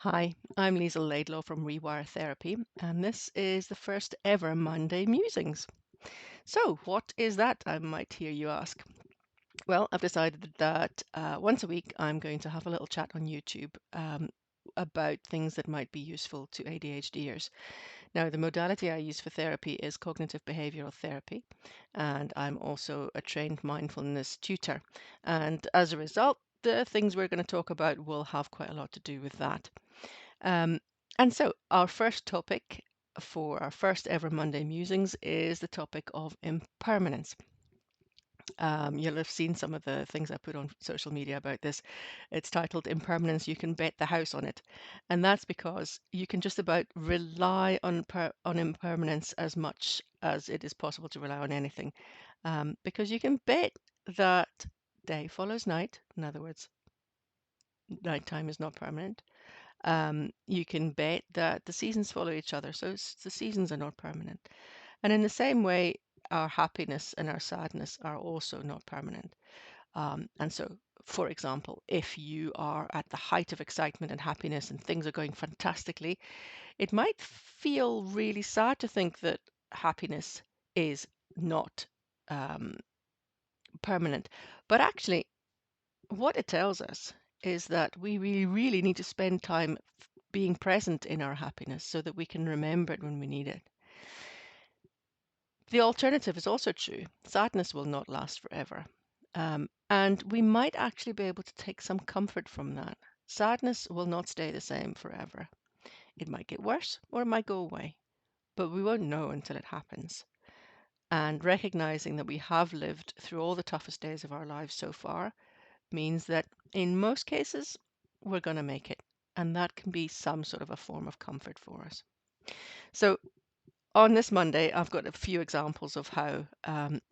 Hi, I'm Liesl Laidlaw from Rewire Therapy, and this is the first ever Monday Musings. So, what is that? I might hear you ask. Well, I've decided that once a week I'm going to have a little chat on YouTube about things that might be useful to ADHDers. Now, the modality I use for therapy is cognitive behavioral therapy, and I'm also a trained mindfulness tutor. And as a result, the things we're going to talk about will have quite a lot to do with that. Um, and so, our first topic for our first ever Monday Musings is the topic of impermanence. You'll have seen some of the things I put on social media about this. It's titled Impermanence, You Can Bet the House on It. And that's because you can just about rely on impermanence as much as it is possible to rely on anything. Because you can bet that day follows night. In other words, nighttime is not permanent. You can bet that the seasons follow each other, so the seasons are not permanent. And in the same way, our happiness and our sadness are also not permanent. And so, for example, if you are at the height of excitement and happiness and things are going fantastically, it might feel really sad to think that happiness is not um, permanent. But actually, what it tells us is that we really need to spend time being present in our happiness so that we can remember it when we need it. The alternative is also true. Sadness will not last forever. And we might actually be able to take some comfort from that. Sadness will not stay the same forever. It might get worse or it might go away, but we won't know until it happens. And recognizing that we have lived through all the toughest days of our lives so far means that in most cases, we're going to make it. And that can be some sort of a form of comfort for us. So, on this Monday, I've got a few examples of how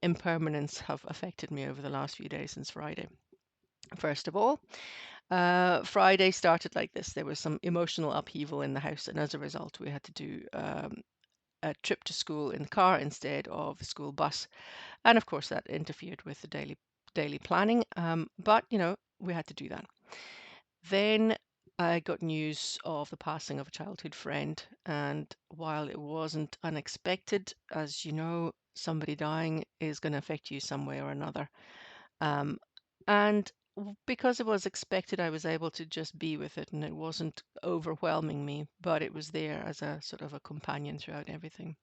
impermanence have affected me over the last few days since Friday. First of all, Friday started like this. There was some emotional upheaval in the house, and as a result, we had to do a trip to school in the car instead of the school bus. And of course, that interfered with the daily planning. But we had to do that. Then I got news of the passing of a childhood friend, and while it wasn't unexpected, as you know, somebody dying is going to affect you some way or another. Um, and because it was expected, I was able to just be with it, and it wasn't overwhelming me, but it was there as a sort of a companion throughout everything.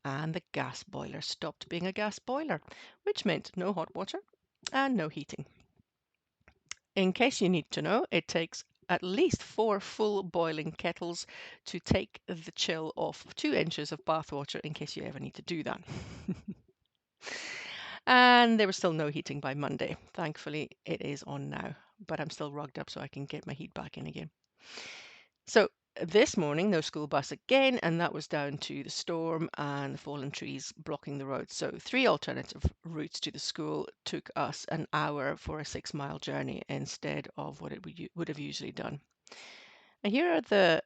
And the gas boiler stopped being a gas boiler, which meant no hot water and no heating. In case you need to know, it takes at least 4 full boiling kettles to take the chill off 2 inches of bath water in case you ever need to do that. And there was still no heating by Monday. Thankfully, it is on now, but I'm still rugged up so I can get my heat back in again. So this morning, no school bus again, and that was down to the storm and the fallen trees blocking the road. So 3 alternative routes to the school took us an hour for a 6-mile journey instead of what it would have usually done. And here are the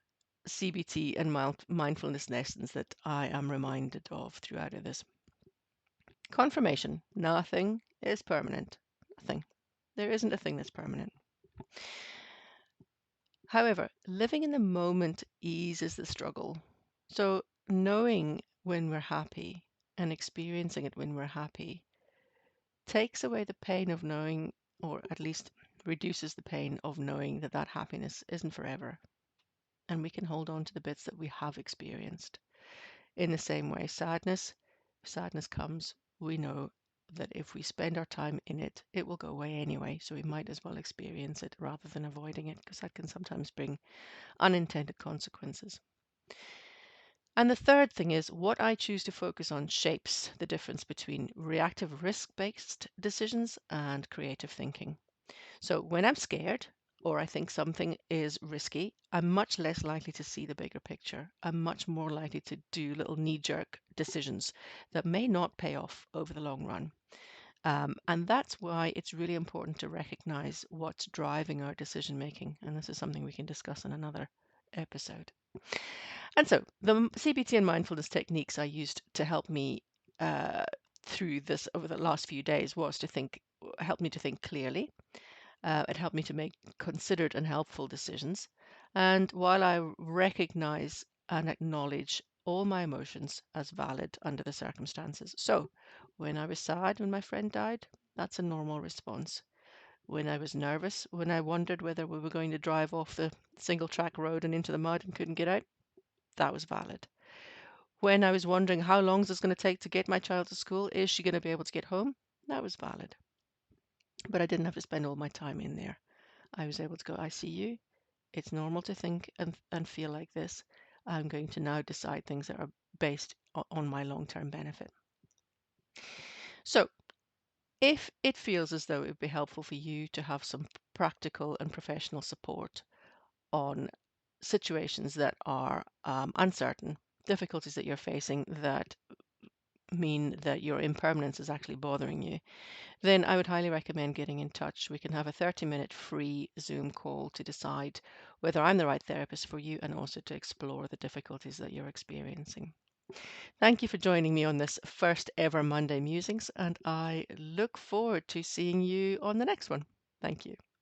CBT and mindfulness lessons that I am reminded of throughout this. Confirmation. Nothing is permanent. Nothing. There isn't a thing that's permanent. However, living in the moment eases the struggle. So knowing when we're happy and experiencing it when we're happy takes away the pain of knowing, or at least reduces the pain of knowing that that happiness isn't forever. And we can hold on to the bits that we have experienced. In the same way, sadness comes, we know that if we spend our time in it, it will go away anyway. So we might as well experience it rather than avoiding it, because that can sometimes bring unintended consequences. And the third thing is what I choose to focus on shapes the difference between reactive risk-based decisions and creative thinking. So when I'm scared or I think something is risky, I'm much less likely to see the bigger picture. I'm much more likely to do little knee-jerk decisions that may not pay off over the long run. And that's why it's really important to recognize what's driving our decision making. And this is something we can discuss in another episode. And so the CBT and mindfulness techniques I used to help me uh, through this over the last few days was to help me to think clearly. It helped me to make considered and helpful decisions. And while I recognize and acknowledge all my emotions as valid under the circumstances. So, when I was sad when my friend died, that's a normal response. When I was nervous, when I wondered whether we were going to drive off the single track road and into the mud and couldn't get out, that was valid. When I was wondering how long is this going to take to get my child to school, is she going to be able to get home? That was valid. But I didn't have to spend all my time in there. I was able to go, I see you. It's normal to think and feel like this. I'm going to now decide things that are based on my long-term benefit. So if it feels as though it would be helpful for you to have some practical and professional support on situations that are uncertain, difficulties that you're facing that mean that your impermanence is actually bothering you, then I would highly recommend getting in touch. We can have a 30-minute free Zoom call to decide whether I'm the right therapist for you and also to explore the difficulties that you're experiencing. Thank you for joining me on this first ever Monday Musings, and I look forward to seeing you on the next one. Thank you.